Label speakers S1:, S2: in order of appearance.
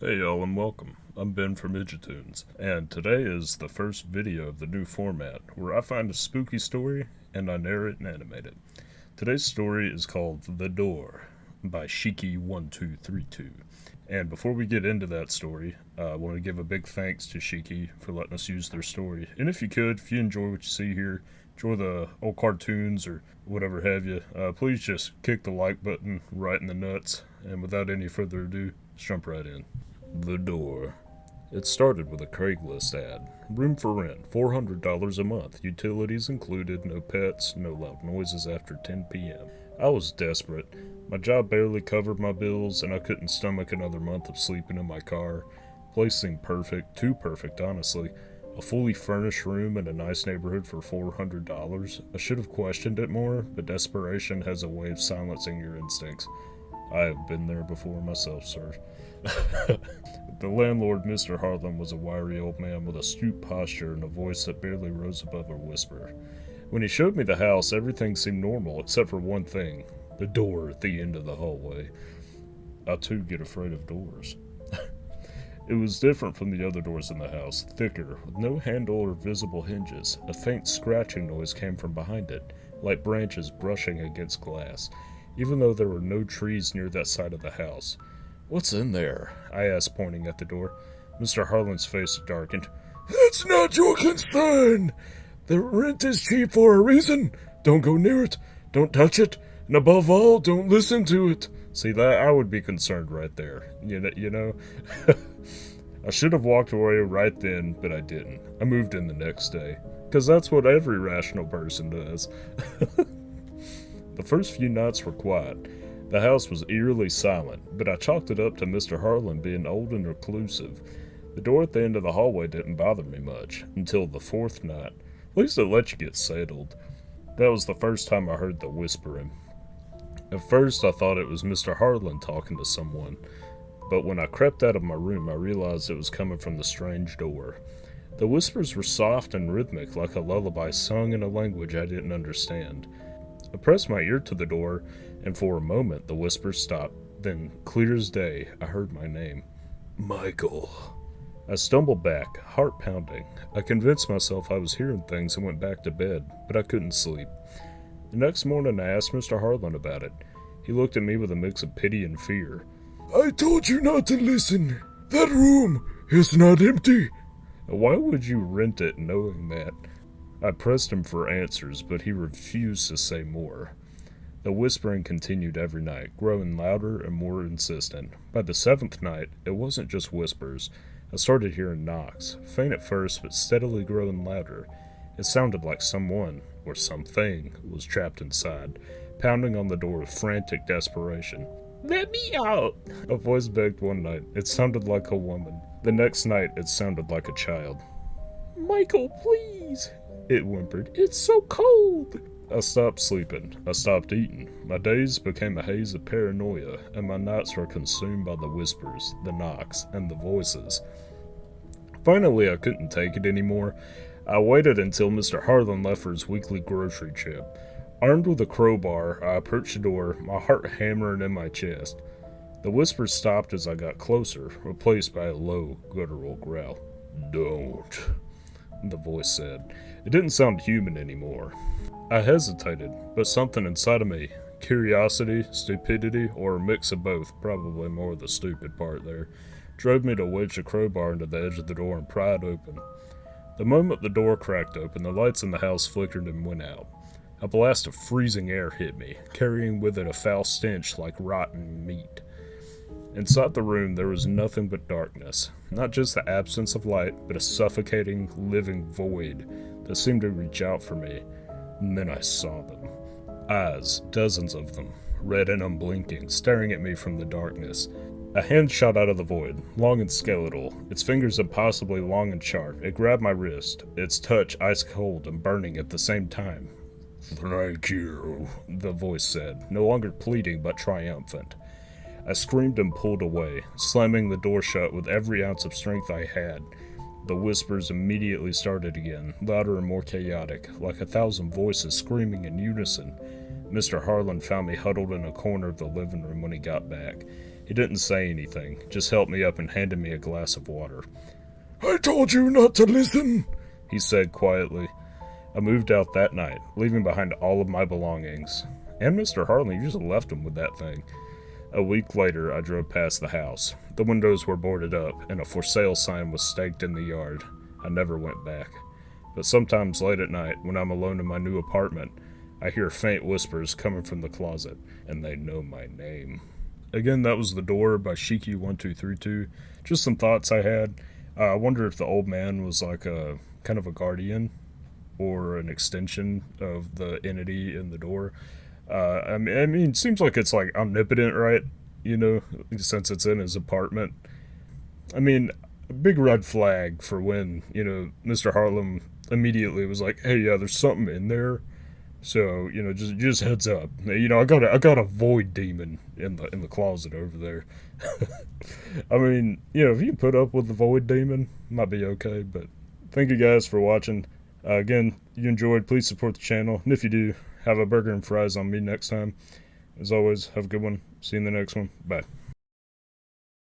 S1: Hey y'all and welcome. I'm Ben from Idjitoons, and today is the first video of the new format where I find a spooky story and I narrate and animate it. Today's story is called The Door by Shiki1232. And before we get into that story, I want to give a big thanks to Shiki for letting us use their story. And if you enjoy what you see here, enjoy the old cartoons or whatever have you, please just kick the like button right in the nuts. And without any further ado, let's jump right in. The Door. It started with a Craigslist ad. Room for rent, $400 a month, utilities included, no pets, no loud noises after 10 p.m. I was desperate. My job barely covered my bills, and I couldn't stomach another month of sleeping in my car. Place seemed perfect, too perfect, honestly. A fully furnished room in a nice neighborhood for $400. I should have questioned it more, but desperation has a way of silencing your instincts. I have been there before myself, sir. The landlord, Mr. Harlan, was a wiry old man with a stooped posture and a voice that barely rose above a whisper. When he showed me the house, everything seemed normal except for one thing, the door at the end of the hallway. I too get afraid of doors. It was different from the other doors in the house, thicker, with no handle or visible hinges. A faint scratching noise came from behind it, like branches brushing against glass, even though there were no trees near that side of the house. "What's in there?" I asked, pointing at the door. Mr. Harlan's face darkened. "That's not your concern! The rent is cheap for a reason. Don't go near it. Don't touch it. And above all, don't listen to it." See, that I would be concerned right there. You know? I should have walked away right then, but I didn't. I moved in the next day. Because that's what every rational person does. The first few nights were quiet. The house was eerily silent, but I chalked it up to Mr. Harlan being old and reclusive. The door at the end of the hallway didn't bother me much, until the fourth night. At least it let you get settled. That was the first time I heard the whispering. At first I thought it was Mr. Harlan talking to someone, but when I crept out of my room I realized it was coming from the strange door. The whispers were soft and rhythmic, like a lullaby sung in a language I didn't understand. I pressed my ear to the door, and for a moment the whispers stopped. Then, clear as day, I heard my name. Michael. I stumbled back, heart pounding. I convinced myself I was hearing things and went back to bed, but I couldn't sleep. The next morning I asked Mr. Harlan about it. He looked at me with a mix of pity and fear. "I told you not to listen. That room is not empty." Why would you rent it knowing that? I pressed him for answers, but he refused to say more. The whispering continued every night, growing louder and more insistent. By the seventh night, it wasn't just whispers. I started hearing knocks, faint at first, but steadily growing louder. It sounded like someone, or something, was trapped inside, pounding on the door with frantic desperation. "Let me out!" A voice begged one night. It sounded like a woman. The next night, it sounded like a child. "Michael, please!" it whimpered. "It's so cold!" I stopped sleeping. I stopped eating. My days became a haze of paranoia, and my nights were consumed by the whispers, the knocks, and the voices. Finally, I couldn't take it anymore. I waited until Mr. Harlan left for his weekly grocery trip. Armed with a crowbar, I approached the door, my heart hammering in my chest. The whispers stopped as I got closer, replaced by a low, guttural growl. "Don't," the voice said. It didn't sound human anymore. I hesitated, but something inside of me, curiosity, stupidity, or a mix of both, probably more the stupid part there, drove me to wedge the crowbar into the edge of the door and pry it open. The moment the door cracked open, the lights in the house flickered and went out. A blast of freezing air hit me, carrying with it a foul stench like rotten meat. Inside the room there was nothing but darkness, not just the absence of light, but a suffocating, living void that seemed to reach out for me. And then I saw them. Eyes, dozens of them, red and unblinking, staring at me from the darkness. A hand shot out of the void, long and skeletal, its fingers impossibly long and sharp. It grabbed my wrist, its touch ice cold and burning at the same time. "Thank you," the voice said, no longer pleading but triumphant. I screamed and pulled away, slamming the door shut with every ounce of strength I had. The whispers immediately started again, louder and more chaotic, like 1,000 voices screaming in unison. Mr. Harlan found me huddled in a corner of the living room when he got back. He didn't say anything, just helped me up and handed me a glass of water. "I told you not to listen," he said quietly. I moved out that night, leaving behind all of my belongings. And Mr. Harlan, you just left him with that thing. A week later, I drove past the house. The windows were boarded up, and a for sale sign was staked in the yard. I never went back. But sometimes late at night, when I'm alone in my new apartment, I hear faint whispers coming from the closet, and they know my name. Again, that was The Door by Shiki1232. Just some thoughts I had. I wonder if the old man was like a kind of a guardian or an extension of the entity in the door. I mean, it seems like it's like omnipotent, right? You know, since it's in his apartment. I mean, a big red flag for when, Mr. Harlem immediately was like, "Hey, yeah, there's something in there. So, just heads up. I got a void demon in the closet over there." I mean, if you put up with the void demon, might be okay. But thank you guys for watching. Again, you enjoyed, please support the channel. And if you do, have a burger and fries on me next time. As always, have a good one. See you in the next one. Bye.